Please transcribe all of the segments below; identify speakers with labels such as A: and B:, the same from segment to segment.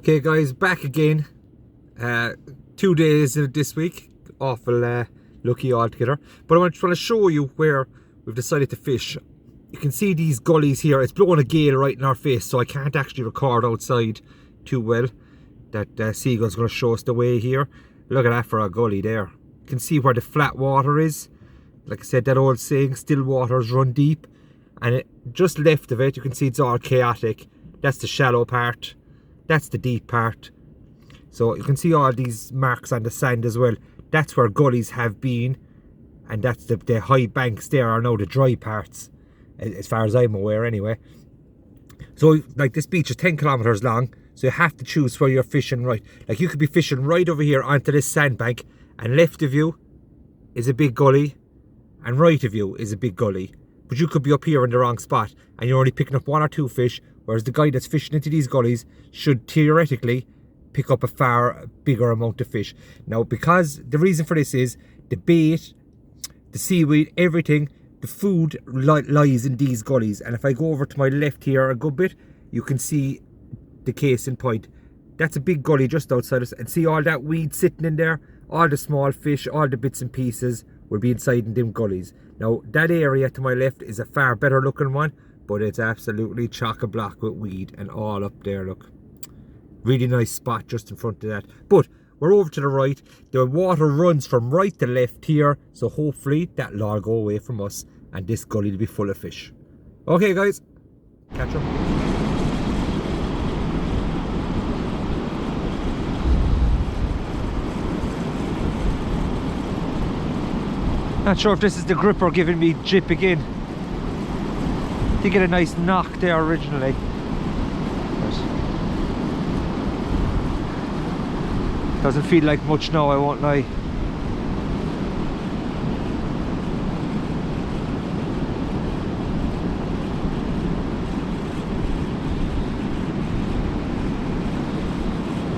A: Okay guys, back again. 2 days this week. Awful lucky altogether. But I want to show you where we've decided to fish. You can see these gullies here. It's blowing a gale right in our face, so I can't actually record outside too well. That seagull's going to show us the way here. Look at that for a gully there. You can see where the flat water is. Like I said, that old saying, still waters run deep. And just left of it, you can see it's all chaotic. That's the shallow part. That's the deep part. So you can see all these marks on the sand as well. That's where gullies have been. And that's the high banks there are now the dry parts. As far as I'm aware anyway. So like this beach is 10 kilometers long. So you have to choose where you're fishing right. Like you could be fishing right over here onto this sandbank. And left of you is a big gully. And right of you is a big gully. But you could be up here in the wrong spot. And you're only picking up 1 or 2 fish. Whereas the guy that's fishing into these gullies should theoretically pick up a far bigger amount of fish. Now, because the reason for this is the bait, the seaweed, everything, the food lies in these gullies. And if I go over to my left here a good bit, you can see the case in point. That's a big gully just outside us. And see all that weed sitting in there? All the small fish, all the bits and pieces will be inside in them gullies. Now, that area to my left is a far better looking one. But it's absolutely chock-a-block with weed and all up there, look. Really nice spot just in front of that. But we're over to the right. The water runs from right to left here. So hopefully that'll all go away from us. And this gully will be full of fish. Okay, guys. Catch up. Not sure if this is the gripper giving me jip again. Did get a nice knock there originally. But doesn't feel like much now, I won't lie.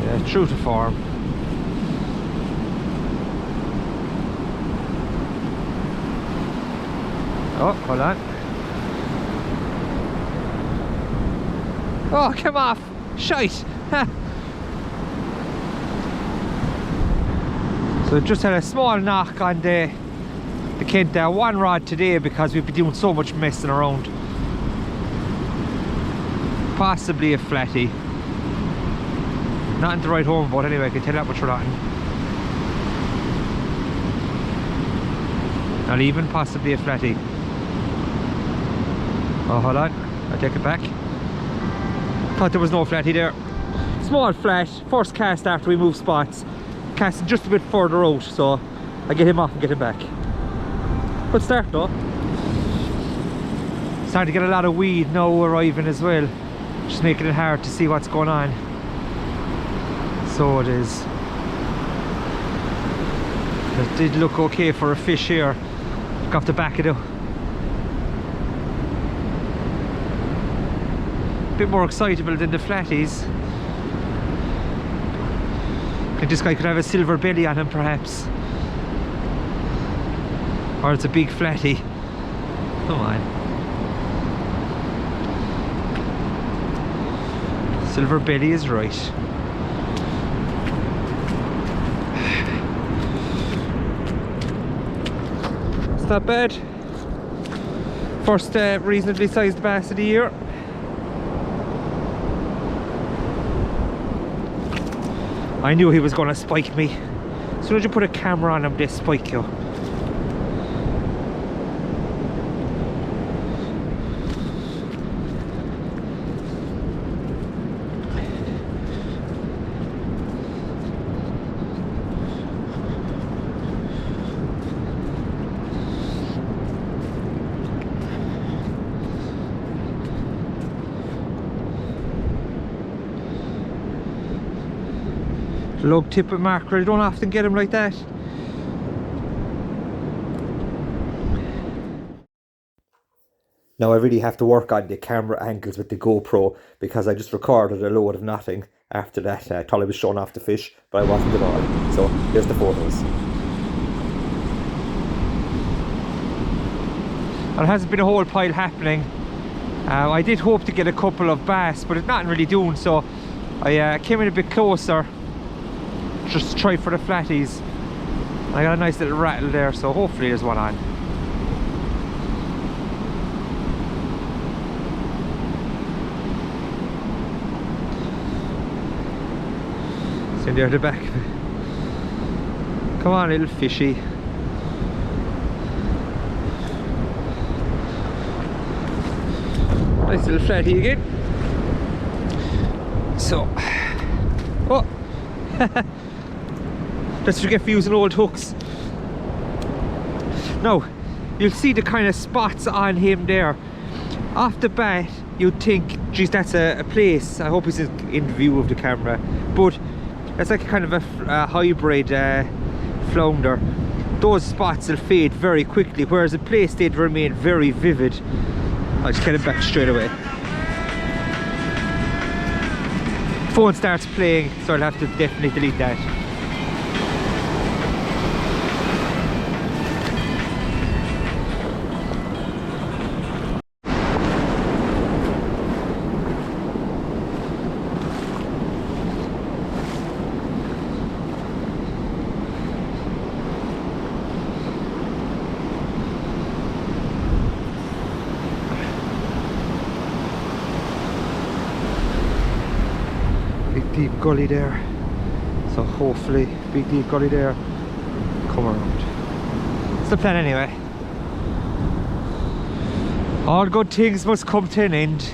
A: Yeah, true to form. Oh, hold on. Oh, come off! Shite! So just had a small knock on the Kent there. 1 rod today because we've been doing so much messing around. Possibly a flatty. Nothing to write home about anyway, I can tell that much for nothing. Not even possibly a flatty. Oh, hold on. I'll take it back. Thought there was no flatty there. Small flat, first cast after we move spots. Casting just a bit further out, so I get him off and get him back. Good start though. Starting to get a lot of weed now arriving as well. Just making it hard to see what's going on. So it is. It did look okay for a fish here. Look off the back of it. Bit more excitable than the flatties. I think this guy could have a silver belly on him perhaps. Or it's a big flatty. Come on. Silver belly is right. It's not bad. First reasonably sized bass of the year. I knew he was going to spike me. As soon as you put a camera on him, they spike you. Lug tippet mackerel, you don't often get them like that. Now I really have to work on the camera angles with the GoPro because I just recorded a load of nothing after that. I thought I was showing off the fish, but I wasn't at all. So here's the photos. There hasn't been a whole pile happening. I did hope to get a couple of bass, but it's not really doing so. I came in a bit closer just to try for the flatties. I got a nice little rattle there, so hopefully there's one on. See there at the back. Come on, little fishy. Nice little flatty again. So, oh, let's forget for using old hooks. Now, you'll see the kind of spots on him there. Off the bat, you'd think, geez, that's a place. I hope he's in view of the camera, but it's like a kind of a hybrid flounder. Those spots will fade very quickly, whereas a place they'd remain very vivid. I'll just get it back straight away. Phone starts playing, so I'll have to definitely delete that. Deep gully there, so hopefully big deep gully there, come around. It's the plan anyway. All good things must come to an end.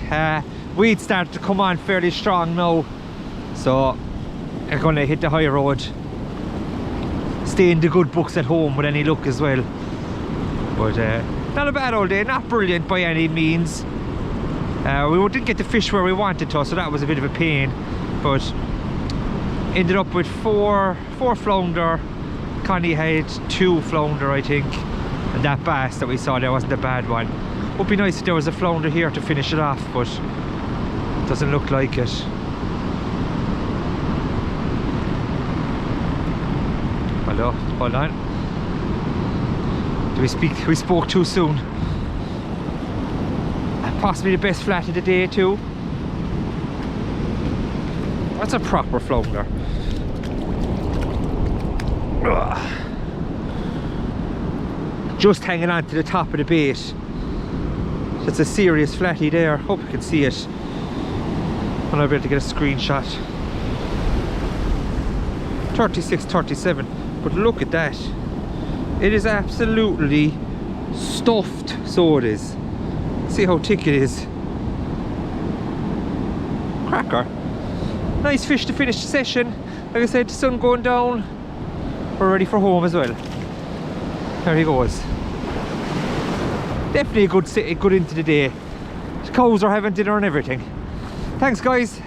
A: Weeds started to come on fairly strong now, so I'm gonna hit the high road, stay in the good books at home with any luck as well. But not a bad old day, not brilliant by any means. We didn't get the fish where we wanted to, so that was a bit of a pain. But ended up with four flounder. Connie had 2 flounder, I think, and that bass that we saw there wasn't a bad one. Would be nice if there was a flounder here to finish it off, but it doesn't look like it. Hello, hold on. We spoke too soon. Possibly the best flat of the day too. That's a proper flounder. Just hanging on to the top of the bait. That's a serious flatty there. Hope you can see it. And I'll be able to get a screenshot. 36, 37. But look at that. It is absolutely stuffed. So it is. See how thick it is. Cracker. Nice fish to finish the session. Like I said, the sun going down. We're ready for home as well. There he goes. Definitely a good into the day. The cows are having dinner and everything. Thanks guys.